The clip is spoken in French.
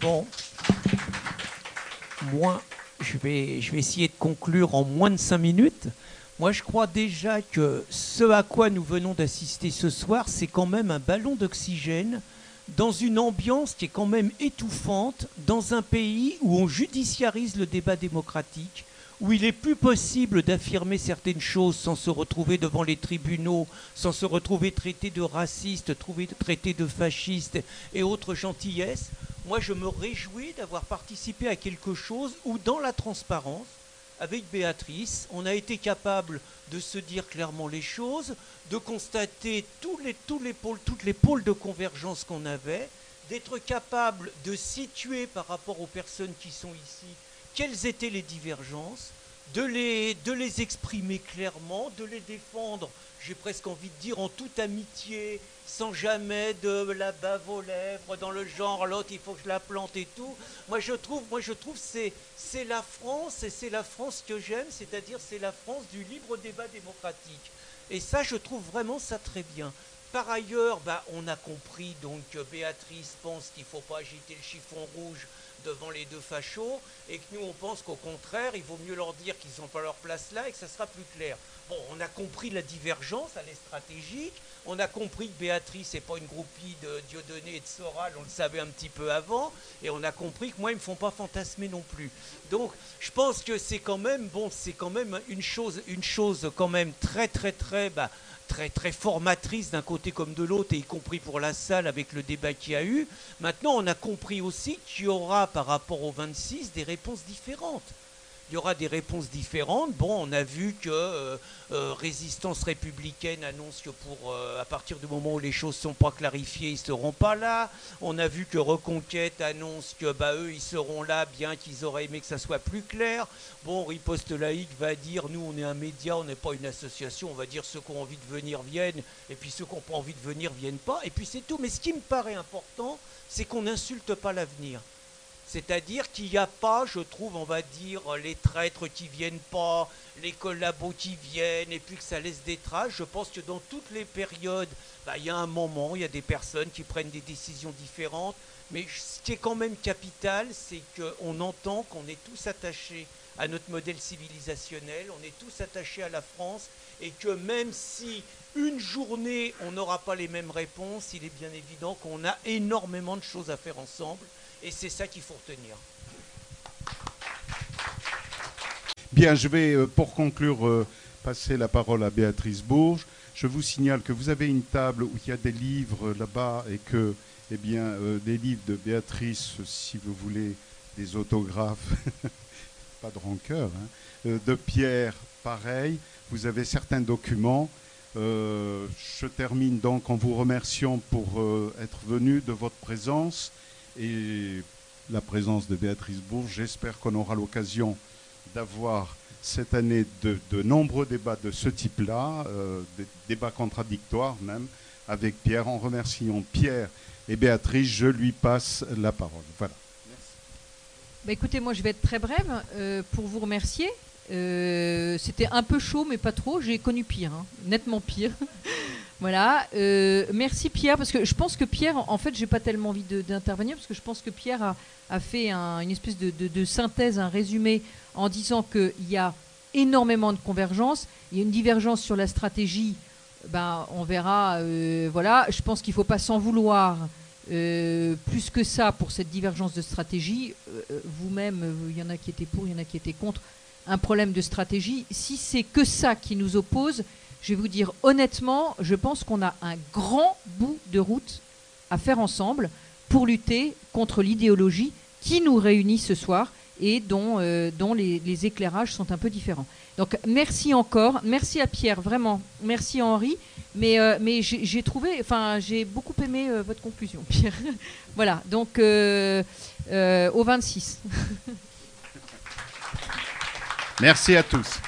Bon, moi, je vais essayer de conclure en moins de 5 minutes. Moi, je crois déjà que ce à quoi nous venons d'assister ce soir, c'est quand même un ballon d'oxygène dans une ambiance qui est quand même étouffante, dans un pays où on judiciarise le débat démocratique, où il est plus possible d'affirmer certaines choses sans se retrouver devant les tribunaux, sans se retrouver traité de raciste, traité de fasciste et autres gentillesses. Moi, je me réjouis d'avoir participé à quelque chose où, dans la transparence, avec Béatrice, on a été capable de se dire clairement les choses, de constater toutes les pôles de convergence qu'on avait, d'être capable de situer par rapport aux personnes qui sont ici quelles étaient les divergences, de les exprimer clairement, de les défendre, j'ai presque envie de dire, en toute amitié, sans jamais de la bave aux lèvres, dans le genre l'autre il faut que je la plante et tout. Moi je trouve c'est la France, et c'est la France que j'aime, c'est-à-dire c'est la France du libre débat démocratique. Et ça, je trouve vraiment ça très bien. Par ailleurs, on a compris donc que Béatrice pense qu'il ne faut pas agiter le chiffon rouge devant les deux fachos, et que nous on pense qu'au contraire il vaut mieux leur dire qu'ils n'ont pas leur place là et que ça sera plus clair. Bon, on a compris la divergence, elle est stratégique, on a compris que Béatrice n'est pas une groupie de Dieudonné et de Soral, on le savait un petit peu avant, et on a compris que moi ils me font pas fantasmer non plus. Donc je pense que c'est quand même une chose quand même très très formatrice d'un côté comme de l'autre, et y compris pour la salle avec le débat qu'il y a eu. Maintenant, on a compris aussi qu'il y aura, par rapport au 26, des réponses différentes. Il y aura des réponses différentes. Bon, on a vu que Résistance républicaine annonce que à partir du moment où les choses ne sont pas clarifiées, ils ne seront pas là. On a vu que Reconquête annonce que eux, ils seront là, bien qu'ils auraient aimé que ça soit plus clair. Bon, Riposte laïque va dire, nous, on est un média, on n'est pas une association. On va dire, ceux qui ont envie de venir viennent, et puis ceux qui n'ont pas envie de venir viennent pas. Et puis c'est tout. Mais ce qui me paraît important, c'est qu'on n'insulte pas l'avenir. C'est-à-dire qu'il n'y a pas, je trouve, on va dire, les traîtres qui viennent pas, les collabos qui viennent, et puis que ça laisse des traces. Je pense que dans toutes les périodes, il y a un moment, il y a des personnes qui prennent des décisions différentes. Mais ce qui est quand même capital, c'est qu'on entend qu'on est tous attachés à notre modèle civilisationnel, on est tous attachés à la France, et que même si une journée, on n'aura pas les mêmes réponses, il est bien évident qu'on a énormément de choses à faire ensemble. Et c'est ça qu'il faut retenir. Bien, je vais, pour conclure, passer la parole à Béatrice Bourges. Je vous signale que vous avez une table où il y a des livres là-bas, et que, des livres de Béatrice, si vous voulez, des autographes, pas de rancœur, hein, de Pierre, pareil. Vous avez certains documents. Je termine donc en vous remerciant pour être venu, de votre présence et la présence de Béatrice Bourges. J'espère qu'on aura l'occasion d'avoir cette année de nombreux débats de ce type-là, des débats contradictoires même, avec Pierre. En remerciant Pierre et Béatrice, je lui passe la parole. Voilà. Merci. Écoutez, moi je vais être très brève pour vous remercier. C'était un peu chaud, mais pas trop. J'ai connu pire, hein, nettement pire. Voilà. Merci Pierre, parce que je pense que Pierre, en fait, j'ai pas tellement envie d'intervenir, parce que je pense que Pierre a fait une espèce de synthèse, un résumé, en disant qu'il y a énormément de convergence. Il y a une divergence sur la stratégie. On verra. Voilà. Je pense qu'il ne faut pas s'en vouloir plus que ça pour cette divergence de stratégie. Vous-même, il y en a qui étaient pour, il y en a qui étaient contre. Un problème de stratégie. Si c'est que ça qui nous oppose, je vais vous dire honnêtement, je pense qu'on a un grand bout de route à faire ensemble pour lutter contre l'idéologie qui nous réunit ce soir et dont les éclairages sont un peu différents. Donc merci encore, merci à Pierre, vraiment, merci à Henri, mais j'ai beaucoup aimé votre conclusion, Pierre. Voilà, donc au 26. Merci à tous.